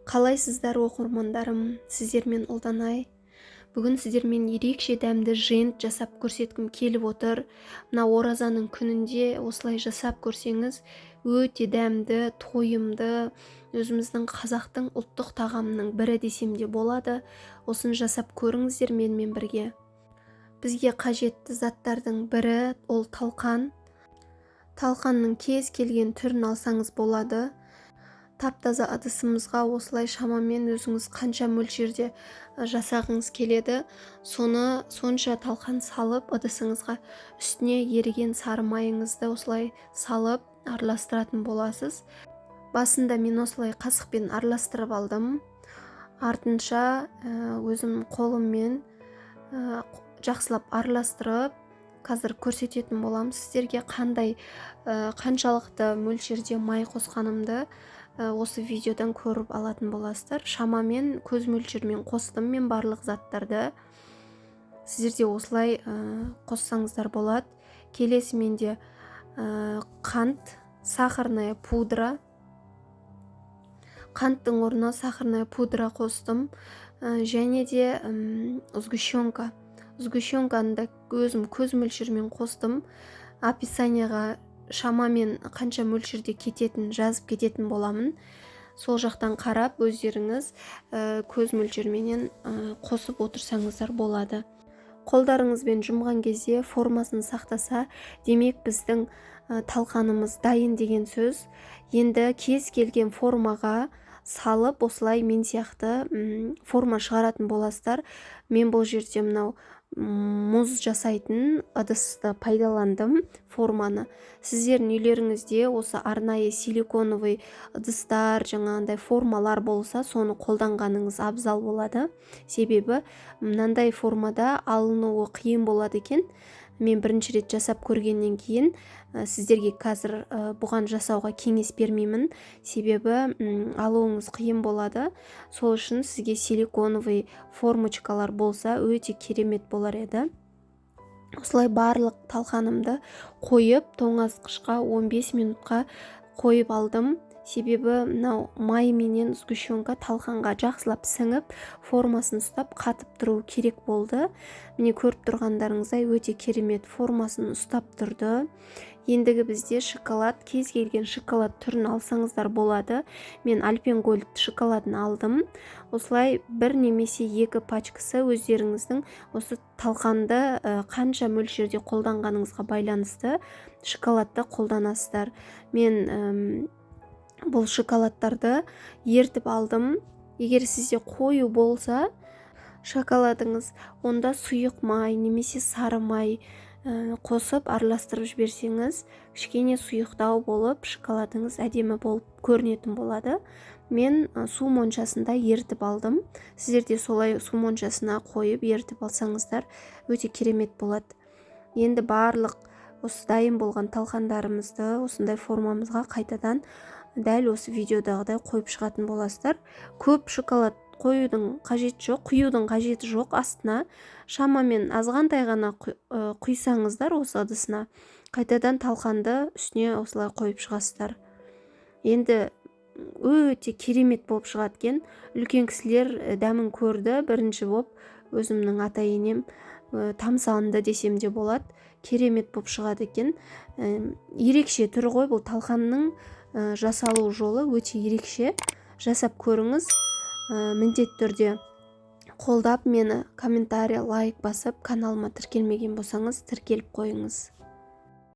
Қалайсыздар оқырмандарым, сіздермен Ұлданай. Бүгін сіздермен ерекше дәмді жент жасап көрсеткім келіп отыр. Мына оразаның күнінде осылай жасап көрсеңіз, өте дәмді, тойымды, өзіміздің қазақтың ұлттық тағамының бірі десем де болады. Осын жасап көріңіздер менімен бірге. Бізге қажетті заттардың бірі ол талқан. Талқанның кез келген түрін алсаңыз болады. Тап-таза ыдысымызға осылай шамамен өзіңіз қанша мөлшерде жасағыңыз келеді, соны сонша талқан салып ыдысыңызға үстіне еріген сары майыңызды осылай салып араластыратын боласыз. Басында мен осылай қасықпен араластырып алдым. Артынша өзім қолыммен жақсылап араластырып, қазір көрсететін болам сіздерге қаншалықты мөлшерде май қосқанымды осы видеодан көріп алатын боласыздар. Шамамен көз мөлшермен қостым мен барлық заттарды. Сіздерде осылай қоссаңыздар болады. Келесі менде қант, сахарная пудра. Қанттың орнына сахарная пудра қостым. Және де сгущенка. Сгущенканы да өзім көз мөлшермен қостым. Описанияға шамамен қанша мөлшерде кететін жазып кететін боламын. Сол жақтан қарап өздеріңіз көз мөлшерменен қосып отырсаңыздар болады. Қолдарыңызбен жұмған кезде формасын сақтаса, демек біздің талқанымыз дайын деген сөз. Енді кез келген формаға салып осылай мен сияқты форма шығаратын боласыздар. Мен бұл жерде мынау мұз жасайтын ыдысты пайдаландым форманы. Сіздердің үйлеріңізде осы арнайы силиконовый ыдыстар, жаңағындай формалар болса, соны қолданғаныңыз абзал болады. Себебі мынандай формада алынуы қиын болады екен. Мен бірінші рет жасап көргеннен кейін сіздерге қазір бұған жасауға кеңес бермеймін. Себебі алуыңыз қиын болады. Сол үшін сізге силиконовый формочкалар болса өте керемет болар еді. Осылай барлық талқанымды қойып, тоңазытқышқа 15 минутқа қойып алдым. Себебі мынау май менен сгущенка талқанға жақсылап сіңіп, формасын ұстап қатып тұру керек болды. Міне көріп тұрғандарыңыздай өте керемет формасын ұстап тұрды. Ендігі бізде шоколад, кез келген шоколад түрін алсаңыздар болады. Мен Альпен-Гольд шоколадын алдым. Осылай бір немесе екі пачкасы өздеріңіздің осы талқанды қанша мөлшерде қолданғаныңызға байланысты шоколадты қолданасыздар. Мен бұл шоколадтарды ертіп алдым. Егер сізде қою болса шоколадыңыз, онда сұйық май немесе сары май қосып араластырып жіберсеңіз, кішкене сұйықтау болып, шоколадыңыз әдемі болып көрінетін болады. Мен су моншасында ертіп алдым. Сіздерде солай су моншасына қойып ертіп алсаңыздар өте керемет болады. Енді барлық осы дайын болған талқандарымызды осындай формамызға қайтадан дәл осы видеодағыдай қойып шығатын боласыздар. Көп шоколад құюдың қажеті жоқ. Астына шамамен азғантай ғана құйсаңыздар осы ыдысына, қайтадан талқанды үстіне осылай қойып шығасыздар. Енді өте керемет болып шығады екен. Үлкен кісілер дәмін көрді. Бірінші болып өзімнің ата-енем тамсанды десем де болады. Керемет болып шығады екен. Ерекше түрі ғой бұл талқанның жасалу жолы өте ерекше. Жасап көріңіз. Міндетті түрде қолдап мені комментарий, лайк басып, каналыма тіркелмеген болсаңыз тіркеліп қойыңыз.